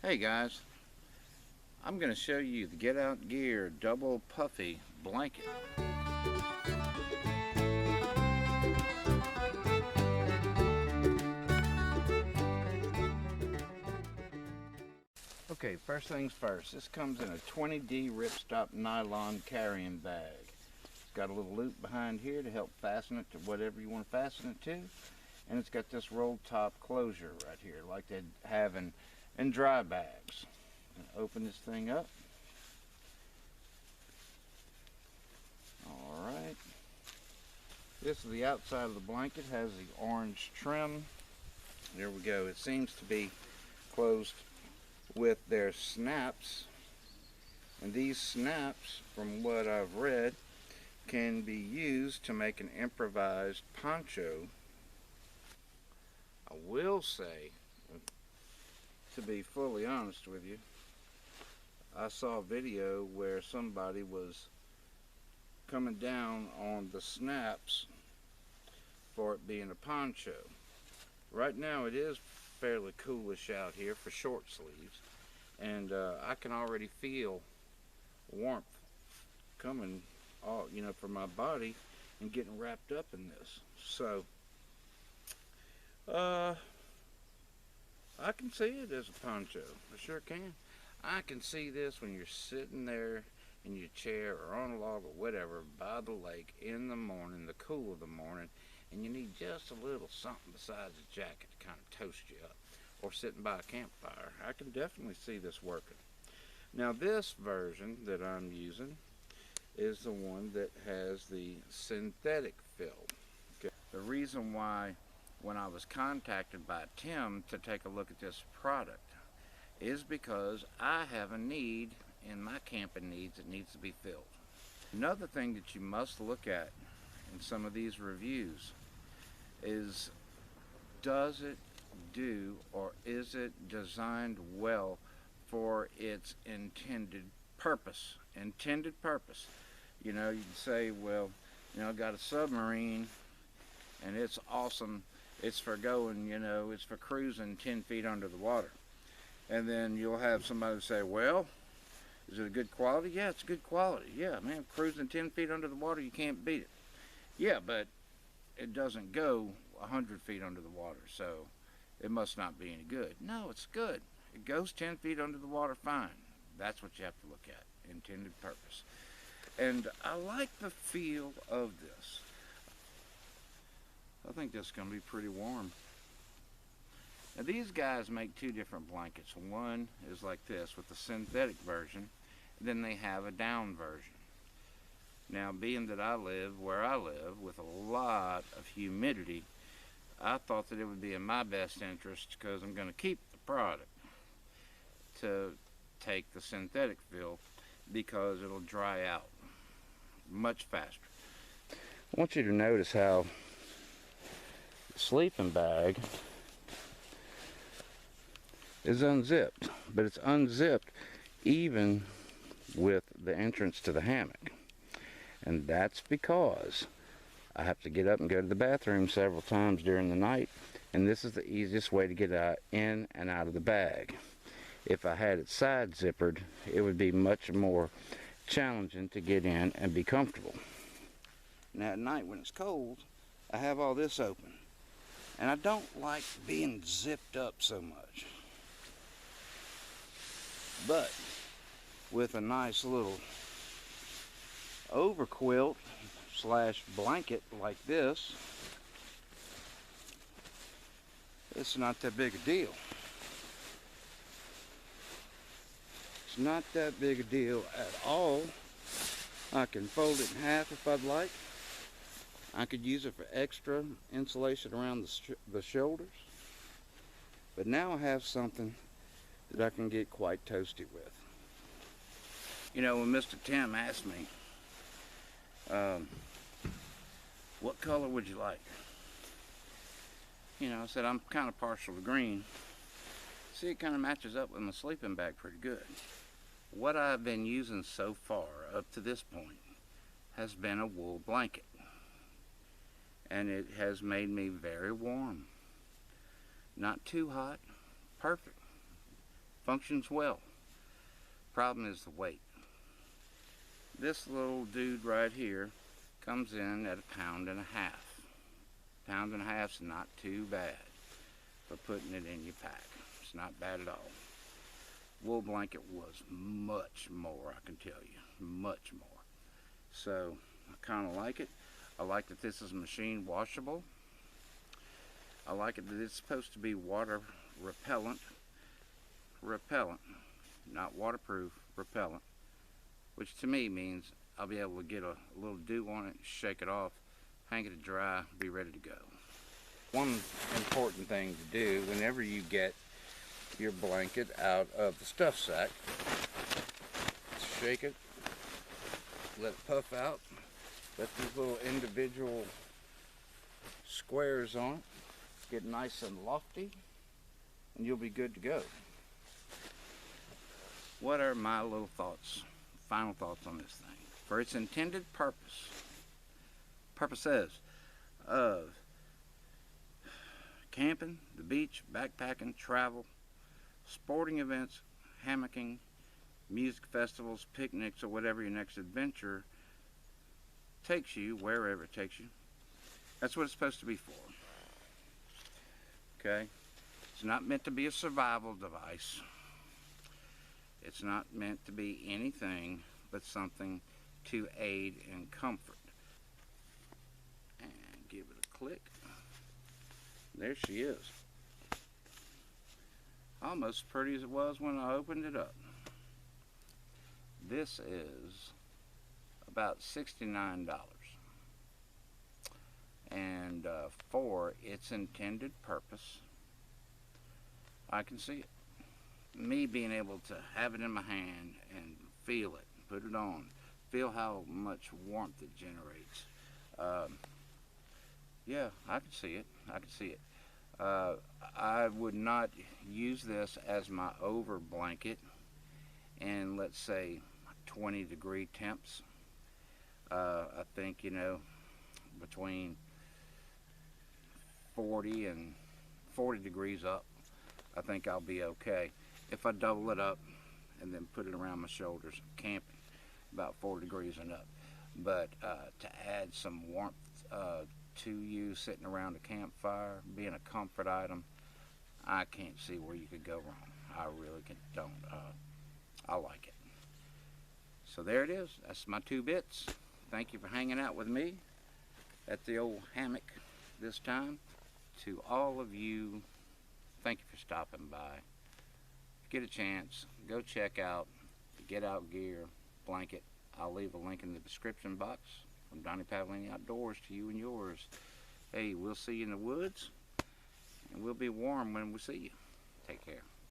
Hey guys, I'm going to show you the Get Out Gear Double Puffy Blanket. Okay, first things first, this comes in a 20D ripstop nylon carrying bag. It's got a little loop behind here to help fasten it to whatever you want to fasten it to. And it's got this rolled top closure right here, like they have in dry bags. I'm going to open this thing up. Alright. This is the outside of the blanket, has the orange trim. There we go. It seems to be closed with their snaps. And these snaps, from what I've read, can be used to make an improvised poncho. I will say, to be fully honest with you, I saw a video where somebody was coming down on the snaps for it being a poncho. Right now it is fairly coolish out here for short sleeves, and I can already feel warmth coming from my body and getting wrapped up in this. So I can see it as a poncho. I sure can. I can see this when you're sitting there in your chair or on a log or whatever by the lake in the morning, the cool of the morning, and you need just a little something besides a jacket to kind of toast you up, or sitting by a campfire. I can definitely see this working. Now this version that I'm using is the one that has the synthetic fill. Okay. The reason why when I was contacted by Tim to take a look at this product is because I have a need in my camping needs that needs to be filled. Another thing that you must look at in some of these reviews is, does it do, or is it designed well for its intended purpose? You know, you can say, well, I got a submarine and it's awesome. It's for going, it's for cruising 10 feet under the water. And then you'll have somebody say, well, is it a good quality? Yeah, it's good quality. Yeah, man, cruising 10 feet under the water, you can't beat it. Yeah, but it doesn't go 100 feet under the water, so it must not be any good. No, it's good. It goes 10 feet under the water fine. That's what you have to look at, intended purpose. And I like the feel of this. I think this is going to be pretty warm. Now these guys make two different blankets. One is like this with the synthetic version, and then they have a down version. Now being that I live where I live with a lot of humidity, I thought that it would be in my best interest, because I'm going to keep the product, to take the synthetic fill, because it'll dry out much faster. I want you to notice how the sleeping bag is unzipped, but it's unzipped even with the entrance to the hammock. And that's because I have to get up and go to the bathroom several times during the night, and this is the easiest way to get in and out of the bag. If I had it side zippered, it would be much more challenging to get in and be comfortable. Now at night when it's cold, I have all this open, and I don't like being zipped up so much. But with a nice little overquilt / blanket like this, it's not that big a deal. It's not that big a deal at all. I can fold it in half if I'd like. I could use it for extra insulation around the shoulders. But now I have something that I can get quite toasty with. When Mr. Tim asked me, what color would you like? I said I'm kind of partial to green. See, it kind of matches up with my sleeping bag pretty good. What I've been using so far up to this point has been a wool blanket, and it has made me very warm. Not too hot, perfect. Functions well. Problem is the weight. This little dude right here comes in at 1.5 pounds. 1.5 pounds is not too bad for putting it in your pack. It's not bad at all. Wool blanket was much more, I can tell you, much more. So I kind of like it. I like that this is machine washable. I like it that it's supposed to be water repellent, not waterproof, repellent, which to me means I'll be able to get a little dew on it, shake it off, hang it to dry, be ready to go. One important thing to do whenever you get your blanket out of the stuff sack, shake it, let it puff out, let these little individual squares on it get nice and lofty, and you'll be good to go. What are my little thoughts, final thoughts on this thing? For its intended purposes of camping, the beach, backpacking, travel, sporting events, hammocking, music festivals, picnics, or whatever your next adventure takes you, wherever it takes you. That's what it's supposed to be for. Okay? It's not meant to be a survival device. It's not meant to be anything but something to aid in comfort. And give it a click. There she is. Almost as pretty as it was when I opened it up. This is about $69. And for its intended purpose, I can see it. Me being able to have it in my hand and feel it, put it on, feel how much warmth it generates. Yeah, I can see it. I can see it. I would not use this as my over blanket in, let's say, 20-degree temps. I think, you know, between 40 and 40 degrees up, I think I'll be okay. If I double it up and then put it around my shoulders, camping, about 4 degrees and up. But to add some warmth to you sitting around a campfire, being a comfort item, I can't see where you could go wrong. I really don't. I like it. So there it is. That's my 2 bits. Thank you for hanging out with me at the old hammock this time. To all of you, thank you for stopping by. Get a chance, go check out the Get Out Gear blanket. I'll leave a link in the description box. From Donnie Pavlini Outdoors to you and yours. Hey, we'll see you in the woods, and we'll be warm when we see you. Take care.